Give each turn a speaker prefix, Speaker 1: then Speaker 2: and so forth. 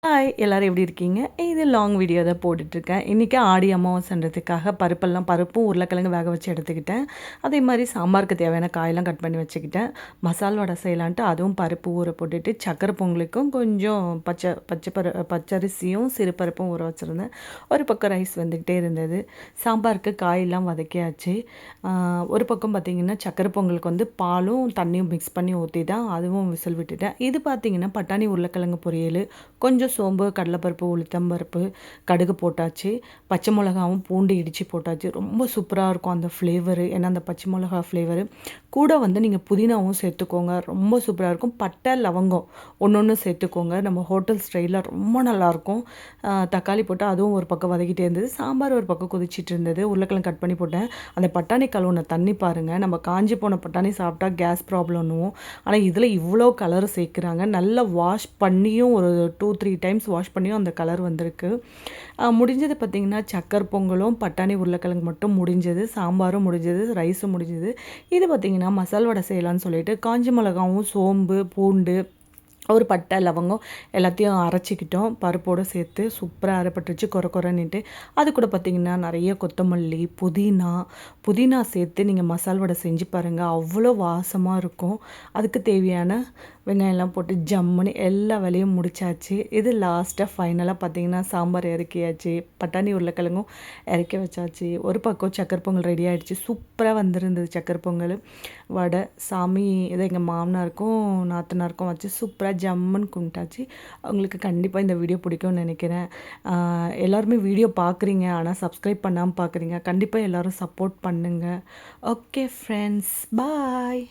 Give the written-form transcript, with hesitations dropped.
Speaker 1: Hi எல்லோரும் எப்படி இருக்கீங்க? இது லாங் வீடியோ தான் போட்டுட்ருக்கேன். இன்றைக்கி ஆடி அமாவாசைன்றதுக்காக பருப்பும் உருளைக்கிழங்கு வேக வச்சு எடுத்துக்கிட்டேன். அதே மாதிரி சாம்பாருக்கு தேவையான காயெல்லாம் கட் பண்ணி வச்சுக்கிட்டேன். மசால் வடை செய்யலான்ட்டு அதுவும் பருப்பு ஊற போட்டுட்டு சக்கரை பொங்கலுக்கும் கொஞ்சம் பச்சரிசியும் சிறுபருப்பும் ஊற வச்சுருந்தேன். ஒரு பக்கம் ரைஸ் வந்துக்கிட்டே இருந்தது. சாம்பாருக்கு காயெல்லாம் வதக்கியாச்சு. ஒரு பக்கம் பார்த்திங்கன்னா சக்கரை பொங்கலுக்கு வந்து பாலும் தண்ணியும் மிக்ஸ் பண்ணி ஊற்றி தான் அதுவும் விசில் விட்டுட்டேன். இது பார்த்திங்கன்னா பட்டாணி உருளைக்கிழங்கு பொரியல், கொஞ்சம் சோம்பு, கடலைப்பருப்பு, உளுத்தம்பருப்பு, கடுகு போட்டாச்சு. பச்சை மிளகாவும் பூண்டு இடித்து போட்டாச்சு. ரொம்ப சூப்பராக இருக்கும் அந்த ஃப்ளேவரு. ஏன்னா அந்த பச்சை மிளகா ஃப்ளேவரு கூட வந்து நீங்கள் புதினாவும் சேர்த்துக்கோங்க. ரொம்ப சூப்பராக இருக்கும். பட்டை, லவங்கம் ஒன்று சேர்த்துக்கோங்க. நம்ம ஹோட்டல் ஸ்டைலில் ரொம்ப நல்லாயிருக்கும். தக்காளி போட்டு அதுவும் ஒரு பக்கம் வதக்கிட்டே இருந்தது. சாம்பார் ஒரு பக்கம் கொதிச்சிட்டு இருந்தது. உருளைக்கிழங்கு கட் பண்ணி போட்டேன். அந்த பட்டாணி கழுவுன தண்ணி பாருங்கள். நம்ம காஞ்சி போன பட்டாணி சாப்பிட்டா கேஸ் ப்ராப்ளம்னுவோம். ஆனால் இதில் இவ்வளோ கலர் சேர்க்குறாங்க. நல்லா வாஷ் பண்ணியும் ஒரு 2-3 டைம்ஸ் வாஷ் பண்ணியும் அந்த கலர் வந்திருக்கு. முடிஞ்சது பார்த்திங்கன்னா சக்கரை பொங்கலும் பட்டாணி உருளைக்கிழங்கு மட்டும் முடிஞ்சது. சாம்பாரும் முடிஞ்சது, ரைஸும் முடிஞ்சது. இது பார்த்திங்கன்னா மசால் வடை செய்யலான்னு சொல்லிட்டு காஞ்ச மிளகாவும், சோம்பு, பூண்டு, ஒரு பட்டை, லவங்கம் எல்லாத்தையும் அரைச்சிக்கிட்டோம். பருப்போடு சேர்த்து சூப்பராக அரைப்பட்டுருச்சு கொரன்னுட்டு. அது கூட பார்த்திங்கன்னா நிறைய கொத்தமல்லி, புதினா சேர்த்து நீங்கள் மசால் வடை செஞ்சு பாருங்கள். அவ்வளோ வாசமாக இருக்கும். அதுக்கு தேவையான வெங்காயம்லாம் போட்டு ஜம்முன்னு எல்லா வேலையும் முடிச்சாச்சு. இது லாஸ்ட்டாக ஃபைனலாக பார்த்திங்கன்னா சாம்பார் இறக்கியாச்சு. பட்டாணி உருளைக்கிழங்கும் இறக்கி வச்சாச்சு. ஒரு பக்கம் சக்கரை பொங்கல் ரெடி ஆகிடுச்சு. சூப்பராக வந்திருந்தது சக்கரை பொங்கல். வடை சாமி இதை எங்கள் மாமனாருக்கும் நாத்தனாருக்கும் வச்சு சூப்பராக ஜம்முன்னு கும்பிட்டாச்சு. அவங்களுக்கு கண்டிப்பாக இந்த வீடியோ பிடிக்கும்னு நினைக்கிறேன். எல்லாருமே வீடியோ பார்க்குறீங்க, ஆனால் சப்ஸ்கிரைப் பண்ணாமல் பார்க்குறீங்க. கண்டிப்பாக எல்லோரும் சப்போர்ட் பண்ணுங்கள். ஓகே ஃப்ரெண்ட்ஸ், பாய்.